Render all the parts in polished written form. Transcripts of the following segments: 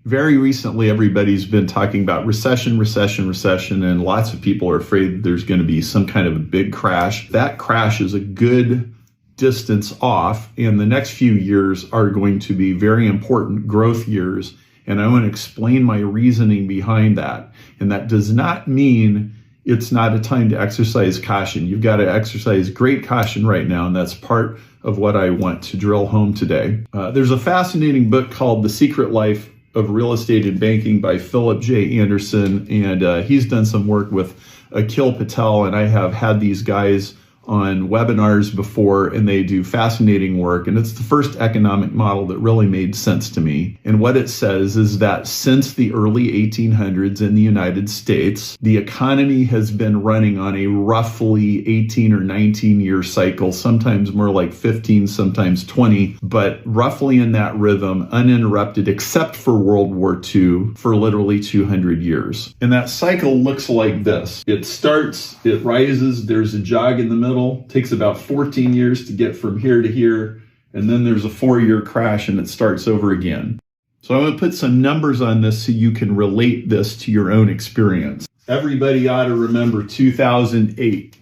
Very recently, everybody's been talking about recession, and lots of people are afraid that there's going to be some kind of a big crash. That crash is a good distance off, and the next few years are going to be very important growth years. And I want to explain my reasoning behind that. And that does not mean it's not a time to exercise caution. You've got to exercise great caution right now, and that's part of what I want to drill home today. There's a fascinating book called The Secret Life of Real Estate and Banking by Philip J. Anderson, and he's done some work with Akhil Patel, and I have had these guys on webinars before, and they do fascinating work. And it's the first economic model that really made sense to me. And what it says is that since the early 1800s in the United States, the economy has been running on a roughly 18 or 19 year cycle, sometimes more like 15, sometimes 20, but roughly in that rhythm, uninterrupted, except for World War II, for literally 200 years. And that cycle looks like this. It starts, it rises, there's a jog in the middle, takes about 14 years to get from here to here, and then there's a 4-year crash and it starts over again. So I'm going to put some numbers on this so you can relate this to your own experience. Everybody ought to remember 2008.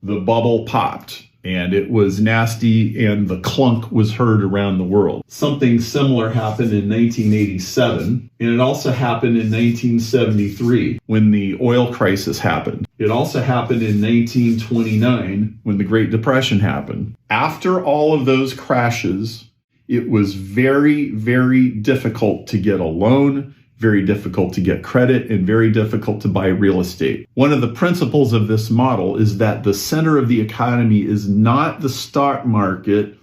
The bubble popped and it was nasty and the clunk was heard around the world. Something similar happened in 1987, and it also happened in 1973 when the oil crisis happened. It also happened in 1929 when the Great Depression happened. After all of those crashes, it was very, very difficult to get a loan, very difficult to get credit, and very difficult to buy real estate. One of the principles of this model is that the center of the economy is not the stock market,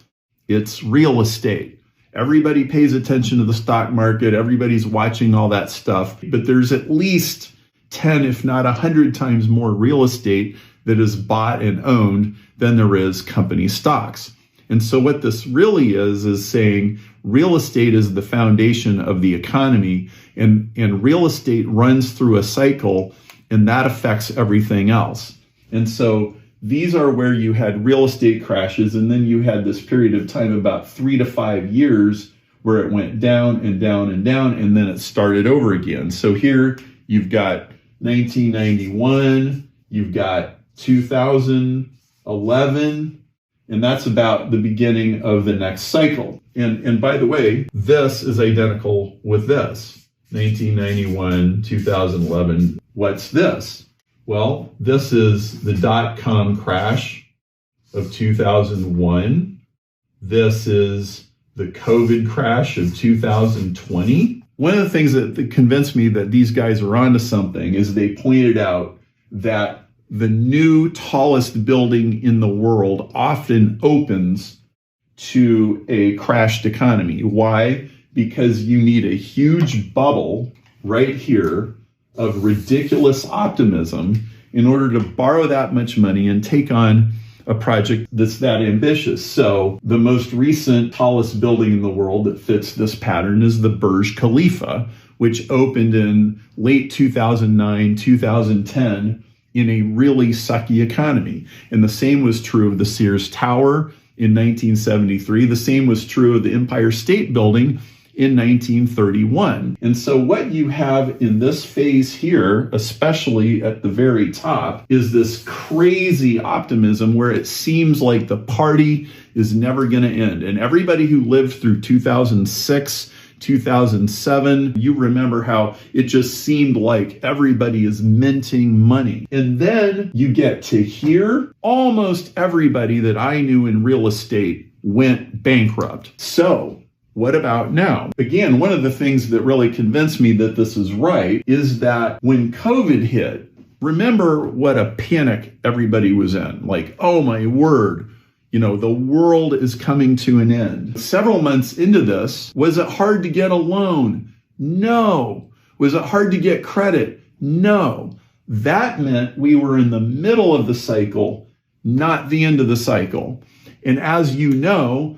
it's real estate. Everybody pays attention to the stock market, everybody's watching all that stuff, but there's at least 10, if not 100 times more real estate that is bought and owned than there is company stocks. And so what this really is saying real estate is the foundation of the economy, and real estate runs through a cycle, and that affects everything else. And so these are where you had real estate crashes, and then you had this period of time, about 3 to 5 years, where it went down and down and down, and then it started over again. So here you've got 1991, you've got 2011, and that's about the beginning of the next cycle. And by the way, this is identical with this. 1991, 2011. What's this? Well, this is the dot-com crash of 2001. This is the COVID crash of 2020. One of the things that convinced me that these guys are onto something is they pointed out that the new tallest building in the world often opens to a crashed economy. Why? Because you need a huge bubble right here of ridiculous optimism in order to borrow that much money and take on a project that's that ambitious. So the most recent tallest building in the world that fits this pattern is the Burj Khalifa, which opened in late 2009, 2010 in a really sucky economy. And the same was true of the Sears Tower in 1973. The same was true of the Empire State Building in 1931. And so what you have in this phase here, especially at the very top, is this crazy optimism where it seems like the party is never going to end. And everybody who lived through 2006, 2007, you remember how it just seemed like everybody is minting money. And then you get to here, almost everybody that I knew in real estate went bankrupt. So what about now? Again, one of the things that really convinced me that this is right is that when COVID hit, remember what a panic everybody was in. Like, oh my word, the world is coming to an end. Several months into this, was it hard to get a loan? No. Was it hard to get credit? No. That meant we were in the middle of the cycle, not the end of the cycle. And as you know,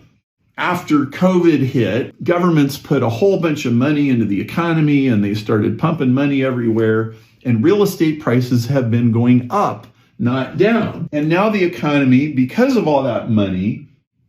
after COVID hit, governments put a whole bunch of money into the economy and they started pumping money everywhere. And real estate prices have been going up, not down. And now the economy, because of all that money,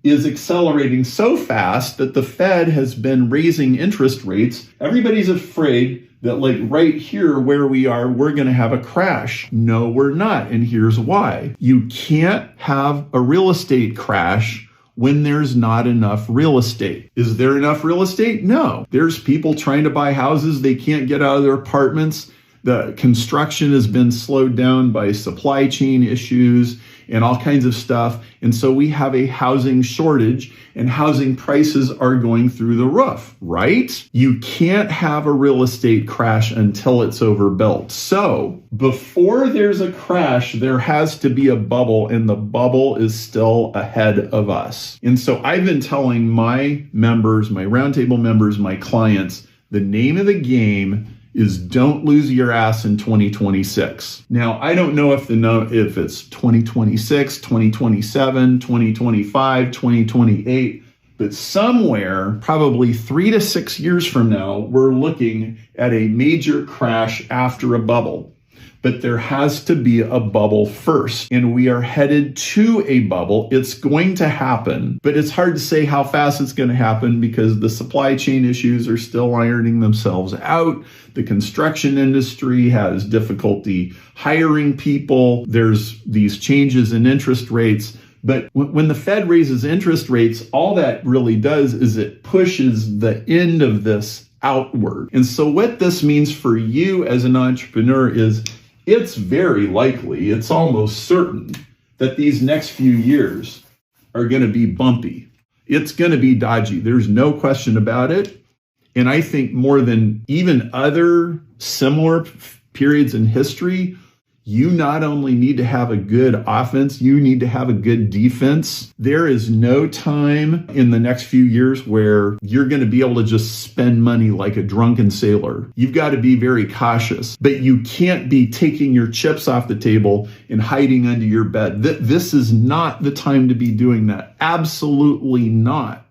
is accelerating so fast that the Fed has been raising interest rates. Everybody's afraid that like right here where we are, we're going to have a crash. No, we're not. And here's why. You can't have a real estate crash when there's not enough real estate. Is there enough real estate? No. There's people trying to buy houses. They can't get out of their apartments. The construction has been slowed down by supply chain issues and all kinds of stuff. And so we have a housing shortage and housing prices are going through the roof, right? You can't have a real estate crash until it's overbuilt. So before there's a crash, there has to be a bubble, and the bubble is still ahead of us. And so I've been telling my members, my roundtable members, my clients, the name of the game is don't lose your ass in 2026. Now, I don't know if it's 2026, 2027, 2025, 2028, but somewhere, probably 3 to 6 years from now, we're looking at a major crash after a bubble. But there has to be a bubble first, and we are headed to a bubble. It's going to happen, but it's hard to say how fast it's going to happen because the supply chain issues are still ironing themselves out. The construction industry has difficulty hiring people. There's these changes in interest rates. But when the Fed raises interest rates, all that really does is it pushes the end of this outward. And so what this means for you as an entrepreneur is it's very likely, it's almost certain that these next few years are going to be bumpy. It's going to be dodgy. There's no question about it. And I think more than even other similar periods in history, you not only need to have a good offense, you need to have a good defense. There is no time in the next few years where you're going to be able to just spend money like a drunken sailor. You've got to be very cautious, but you can't be taking your chips off the table and hiding under your bed. This is not the time to be doing that. Absolutely not.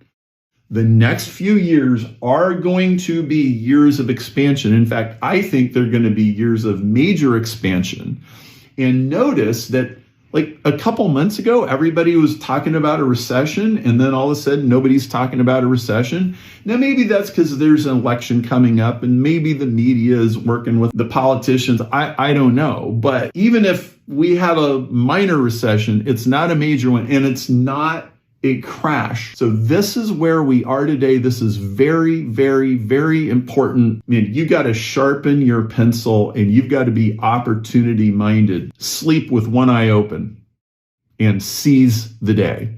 The next few years are going to be years of expansion. In fact, I think they're going to be years of major expansion. And notice that like a couple months ago, everybody was talking about a recession, and then all of a sudden nobody's talking about a recession. Now, maybe that's because there's an election coming up and maybe the media is working with the politicians. I don't know. But even if we have a minor recession, it's not a major one, and it's not a crash. So this is where we are today. This is very, very, very important. I mean, you got to sharpen your pencil and you've got to be opportunity minded. Sleep with one eye open and seize the day.